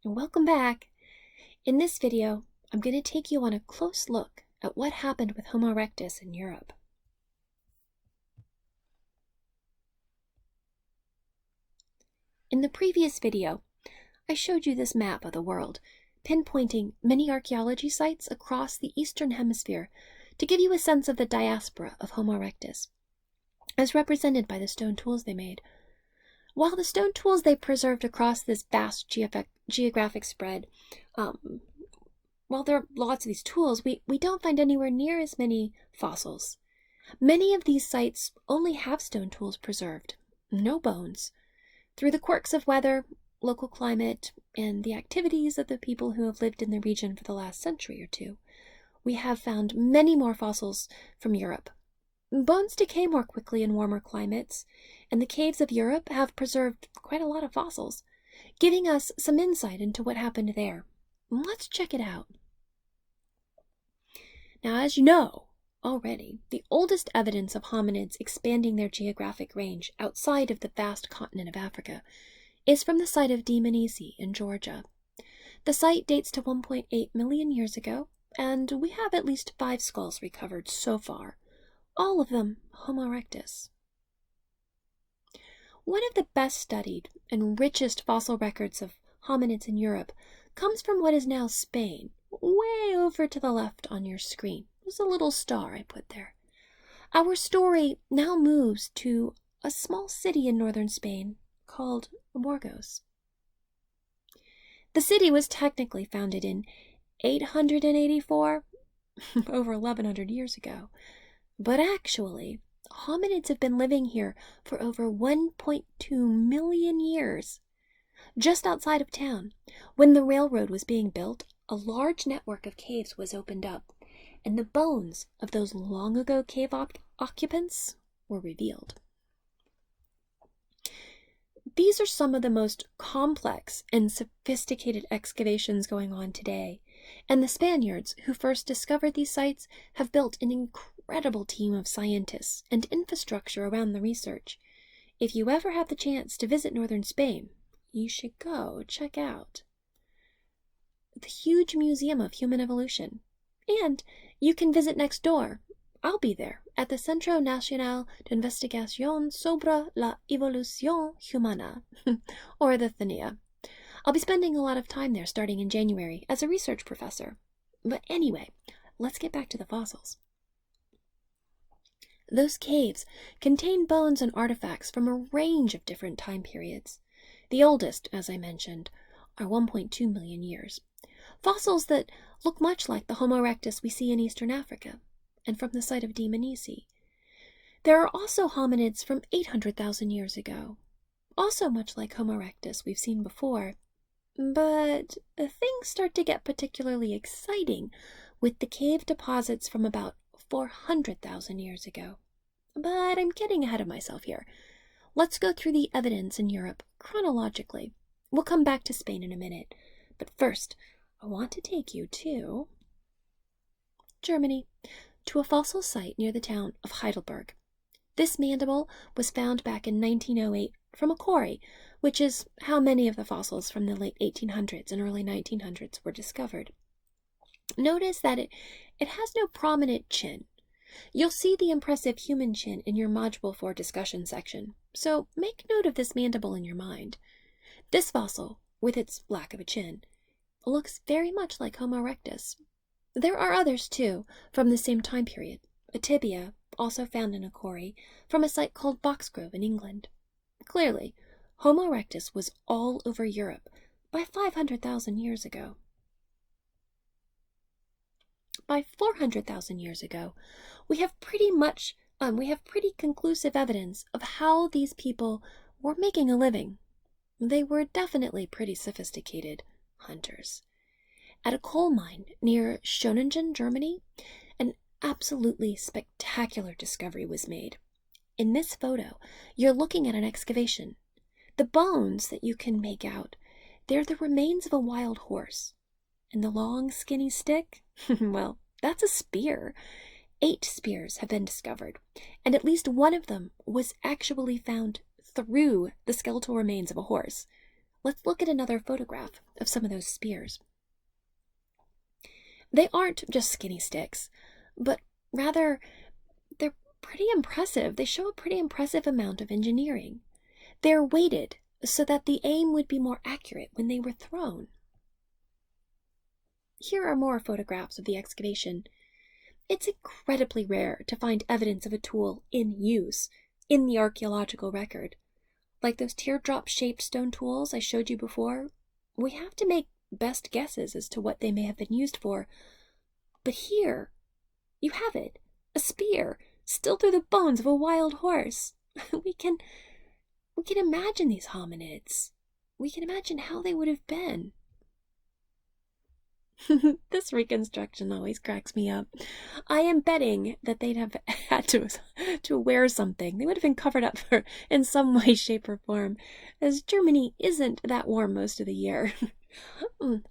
Welcome back. In this video, I'm going to take you on a close look at what happened with Homo erectus in Europe. In the previous video, I showed you this map of the world, pinpointing many archaeology sites across the Eastern Hemisphere to give you a sense of the diaspora of Homo erectus, as represented by the stone tools they made. While the stone tools they preserved across this vast geographic spread, while there are lots of these tools, we don't find anywhere near as many fossils. Many of these sites only have stone tools preserved, no bones. Through the quirks of weather, local climate, and the activities of the people who have lived in the region for the last century or two, we have found many more fossils from Europe. Bones decay more quickly in warmer climates, and the caves of Europe have preserved quite a lot of fossils, giving us some insight into what happened there. Let's check it out. Now, as you know already, the oldest evidence of hominids expanding their geographic range outside of the vast continent of Africa is from the site of Dmanisi in Georgia. The site dates to 1.8 million years ago, and we have at least 5 skulls recovered so far, all of them Homo erectus. One of the best studied and richest fossil records of hominids in Europe comes from what is now Spain, way over to the left on your screen. There's a little star I put there. Our story now moves to a small city in northern Spain called Burgos. The city was technically founded in 884, over 1100 years ago, but actually, hominids have been living here for over 1.2 million years. Just outside of town, when the railroad was being built, a large network of caves was opened up, and the bones of those long-ago cave occupants were revealed. These are some of the most complex and sophisticated excavations going on today, and the Spaniards who first discovered these sites have built an incredible team of scientists and infrastructure around the research. If you ever have the chance to visit northern Spain, you should go check out the huge Museum of Human Evolution. And you can visit next door. I'll be there at the Centro Nacional de Investigación sobre la Evolución Humana, or the CNIA. I'll be spending a lot of time there starting in January as a research professor. But anyway, let's get back to the fossils. Those caves contain bones and artifacts from a range of different time periods. The oldest, as I mentioned, are 1.2 million years. Fossils that look much like the Homo erectus we see in Eastern Africa, and from the site of Dmanisi. There are also hominids from 800,000 years ago, also much like Homo erectus we've seen before. But things start to get particularly exciting with the cave deposits from about 400,000 years ago. But I'm getting ahead of myself here. Let's go through the evidence in Europe chronologically. We'll come back to Spain in a minute. But first, I want to take you to Germany, to a fossil site near the town of Heidelberg. This mandible was found back in 1908 from a quarry, which is how many of the fossils from the late 1800s and early 1900s were discovered. Notice that it has no prominent chin. You'll see the impressive human chin in your Module 4 discussion section, so make note of this mandible in your mind. This fossil, with its lack of a chin, looks very much like Homo erectus. There are others, too, from the same time period. A tibia, also found in a quarry, from a site called Boxgrove in England. Clearly, Homo erectus was all over Europe by 500,000 years ago. By 400,000 years ago, we have pretty conclusive evidence of how these people were making a living. They were definitely pretty sophisticated hunters. At a coal mine near Schöningen, Germany, an absolutely spectacular discovery was made. In this photo, you're looking at an excavation. The bones that you can make out, they're the remains of a wild horse. And the long, skinny stick? Well, that's a spear. 8 spears have been discovered, and at least one of them was actually found through the skeletal remains of a horse. let's look at another photograph of some of those spears. They aren't just skinny sticks, but rather they're pretty impressive. They show a pretty impressive amount of engineering. They're weighted so that the aim would be more accurate when they were thrown. Here are more photographs of the excavation. It's incredibly rare to find evidence of a tool in use in the archaeological record. Like those teardrop-shaped stone tools I showed you before, we have to make best guesses as to what they may have been used for. But here, you have it, a spear, still through the bones of a wild horse. We can imagine these hominids. We can imagine how they would have been. This reconstruction always cracks me up. I am betting that they'd have had to wear something. They would have been covered up in some way, shape, or form, as Germany isn't that warm most of the year.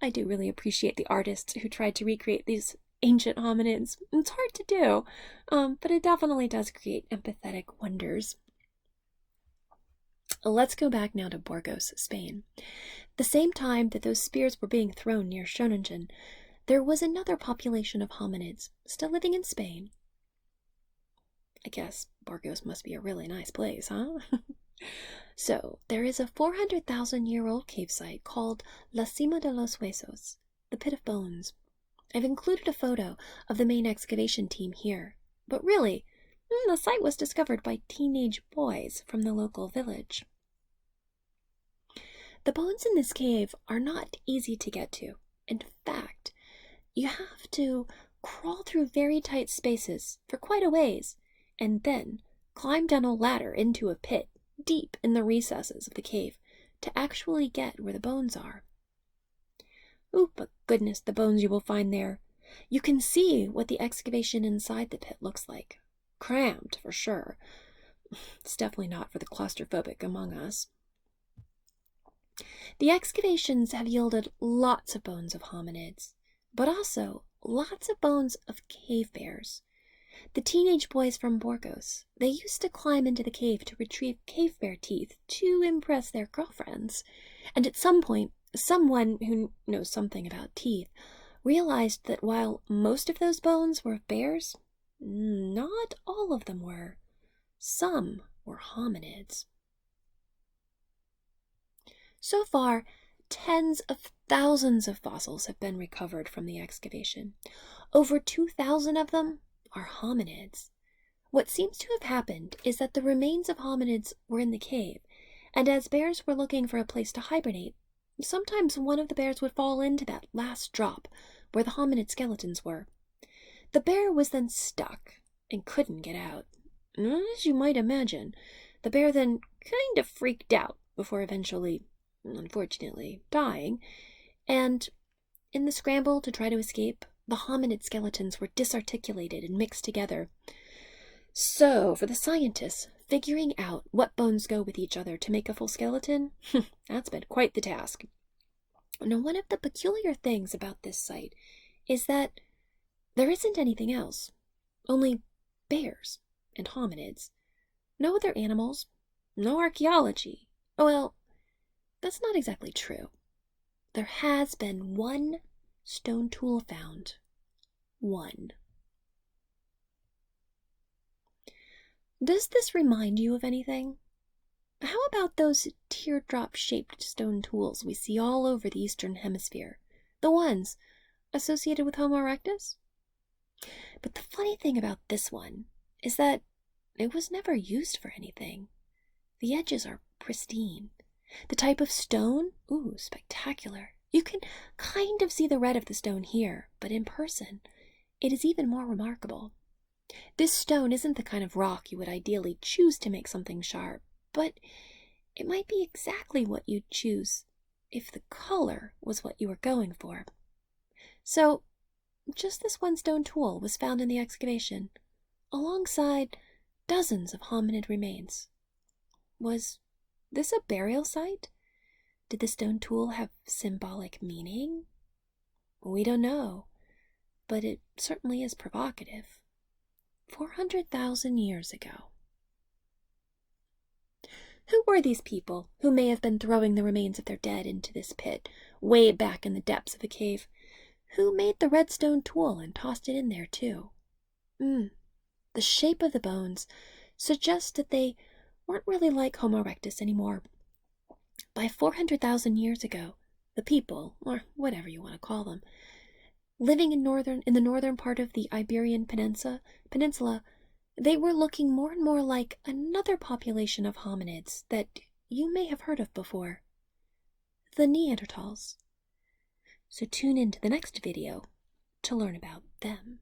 I do really appreciate the artists who tried to recreate these ancient hominids. It's hard to do, but it definitely does create empathetic wonders. Let's go back now to Burgos, Spain. The same time that those spears were being thrown near Schoningen, there was another population of hominids still living in Spain. I guess Burgos must be a really nice place, huh? So, there is a 400,000-year-old cave site called La Cima de los Huesos, the Pit of Bones. I've included a photo of the main excavation team here, but really, the site was discovered by teenage boys from the local village. The bones in this cave are not easy to get to. In fact, you have to crawl through very tight spaces for quite a ways, and then climb down a ladder into a pit deep in the recesses of the cave to actually get where the bones are. Oh, but goodness, the bones you will find there. You can see what the excavation inside the pit looks like. Crammed, for sure. It's definitely not for the claustrophobic among us. The excavations have yielded lots of bones of hominids, but also lots of bones of cave bears. The teenage boys from Burgos, they used to climb into the cave to retrieve cave bear teeth to impress their girlfriends, and at some point, someone who knows something about teeth realized that while most of those bones were of bears, not all of them were. Some were hominids. So far, tens of thousands of fossils have been recovered from the excavation. Over 2,000 of them are hominids. What seems to have happened is that the remains of hominids were in the cave, and as bears were looking for a place to hibernate, sometimes one of the bears would fall into that last drop where the hominid skeletons were. The bear was then stuck and couldn't get out. As you might imagine, the bear then kind of freaked out before eventually, unfortunately, dying, and in the scramble to try to escape, the hominid skeletons were disarticulated and mixed together. So, for the scientists, figuring out what bones go with each other to make a full skeleton, that's been quite the task. Now, one of the peculiar things about this site is that there isn't anything else, only bears and hominids. No other animals, no archaeology. Well, that's not exactly true. There has been one stone tool found. One. Does this remind you of anything? How about those teardrop-shaped stone tools we see all over the Eastern Hemisphere? The ones associated with Homo erectus? But the funny thing about this one is that it was never used for anything. The edges are pristine. The type of stone? Ooh, spectacular. You can kind of see the red of the stone here, but in person, it is even more remarkable. This stone isn't the kind of rock you would ideally choose to make something sharp, but it might be exactly what you'd choose if the color was what you were going for. So, just this one stone tool was found in the excavation, alongside dozens of hominid remains. Was this a burial site? Did the stone tool have symbolic meaning? We don't know, but it certainly is provocative. 400,000 years ago. Who were these people who may have been throwing the remains of their dead into this pit, way back in the depths of a cave? Who made the redstone tool and tossed it in there, too? The shape of the bones suggests that they weren't really like Homo erectus anymore. By 400,000 years ago, the people, or whatever you want to call them, living in the northern part of the Iberian Peninsula, they were looking more and more like another population of hominids that you may have heard of before, the Neanderthals. So tune in to the next video to learn about them.